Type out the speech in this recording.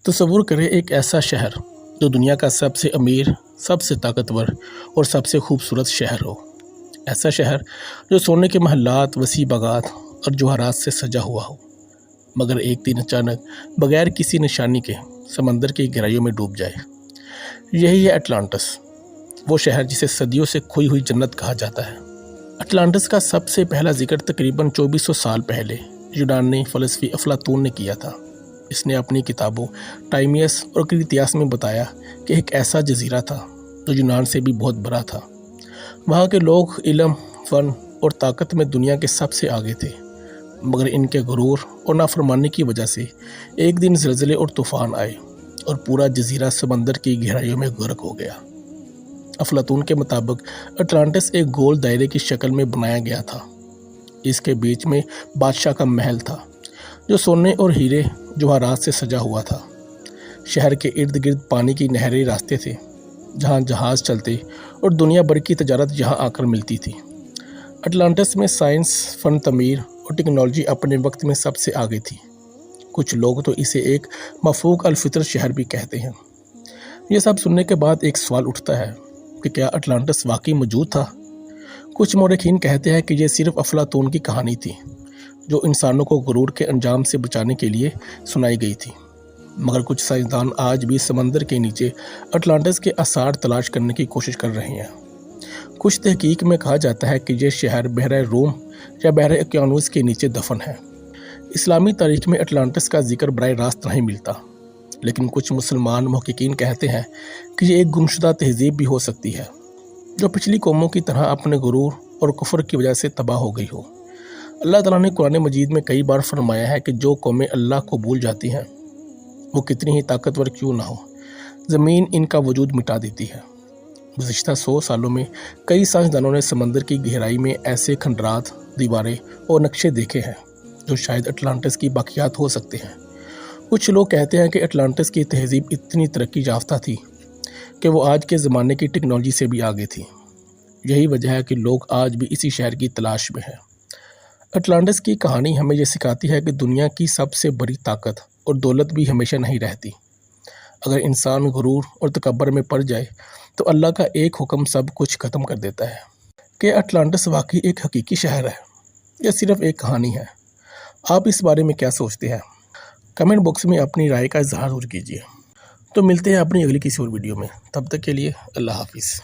تصور کریں ایک ایسا شہر جو دنیا کا سب سے امیر، سب سے طاقتور اور سب سے خوبصورت شہر ہو۔ ایسا شہر جو سونے کے محلات، وسیع باغات اور جوہرات سے سجا ہوا ہو، مگر ایک دن اچانک بغیر کسی نشانی کے سمندر کی گہرائیوں میں ڈوب جائے۔ یہی ہے اٹلانٹس، وہ شہر جسے صدیوں سے کھوئی ہوئی جنت کہا جاتا ہے۔ اٹلانٹس کا سب سے پہلا ذکر تقریباً 2400 سال پہلے یونانی فلسفی افلاطون نے کیا تھا۔ اس نے اپنی کتابوں ٹائمیس اور کریتیاس میں بتایا کہ ایک ایسا جزیرہ تھا جو یونان سے بھی بہت بڑا تھا۔ وہاں کے لوگ علم، فن اور طاقت میں دنیا کے سب سے آگے تھے، مگر ان کے غرور اور نافرمانی کی وجہ سے ایک دن زلزلے اور طوفان آئے اور پورا جزیرہ سمندر کی گہرائیوں میں غرق ہو گیا۔ افلاطون کے مطابق اٹلانٹس ایک گول دائرے کی شکل میں بنایا گیا تھا۔ اس کے بیچ میں بادشاہ کا محل تھا جو سونے اور ہیرے جواہرات سے سجا ہوا تھا۔ شہر کے ارد گرد پانی کی نہری راستے تھے جہاں جہاز چلتے اور دنیا بھر کی تجارت یہاں آ کر ملتی تھی۔ اٹلانٹس میں سائنس، فن تعمیر اور ٹیکنالوجی اپنے وقت میں سب سے آگے تھی۔ کچھ لوگ تو اسے ایک مفوق الفطرت شہر بھی کہتے ہیں۔ یہ سب سننے کے بعد ایک سوال اٹھتا ہے کہ کیا اٹلانٹس واقعی موجود تھا؟ کچھ مورخین کہتے ہیں کہ یہ صرف افلاطون کی کہانی تھی جو انسانوں کو غرور کے انجام سے بچانے کے لیے سنائی گئی تھی، مگر کچھ سائنسدان آج بھی سمندر کے نیچے اٹلانٹس کے آثار تلاش کرنے کی کوشش کر رہے ہیں۔ کچھ تحقیق میں کہا جاتا ہے کہ یہ شہر بحیرہ روم یا بحیرہ اوقیانوس کے نیچے دفن ہے۔ اسلامی تاریخ میں اٹلانٹس کا ذکر براہ راست نہیں ملتا، لیکن کچھ مسلمان محققین کہتے ہیں کہ یہ ایک گمشدہ تہذیب بھی ہو سکتی ہے جو پچھلی قوموں کی طرح اپنے غرور اور کفر کی وجہ سے تباہ ہو گئی ہو۔ اللہ تعالیٰ نے قرآن مجید میں کئی بار فرمایا ہے کہ جو قومیں اللہ کو بھول جاتی ہیں وہ کتنی ہی طاقتور کیوں نہ ہو، زمین ان کا وجود مٹا دیتی ہے۔ گزشتہ 100 سالوں میں کئی سائنسدانوں نے سمندر کی گہرائی میں ایسے کھنڈرات، دیواریں اور نقشے دیکھے ہیں جو شاید اٹلانٹس کی باقیات ہو سکتے ہیں۔ کچھ لوگ کہتے ہیں کہ اٹلانٹس کی تہذیب اتنی ترقی یافتہ تھی کہ وہ آج کے زمانے کی ٹیکنالوجی سے بھی آگے تھی۔ یہی وجہ ہے کہ لوگ آج بھی اسی شہر کی تلاش میں ہیں۔ اٹلانٹس کی کہانی ہمیں یہ سکھاتی ہے کہ دنیا کی سب سے بڑی طاقت اور دولت بھی ہمیشہ نہیں رہتی۔ اگر انسان غرور اور تکبر میں پڑ جائے تو اللہ کا ایک حکم سب کچھ ختم کر دیتا ہے۔ کہ اٹلانٹس واقعی ایک حقیقی شہر ہے یا صرف ایک کہانی ہے؟ آپ اس بارے میں کیا سوچتے ہیں؟ کمنٹ باکس میں اپنی رائے کا اظہار ضرور کیجیے۔ تو ملتے ہیں اپنی اگلی کسی اور ویڈیو میں، تب تک کے لیے اللہ حافظ۔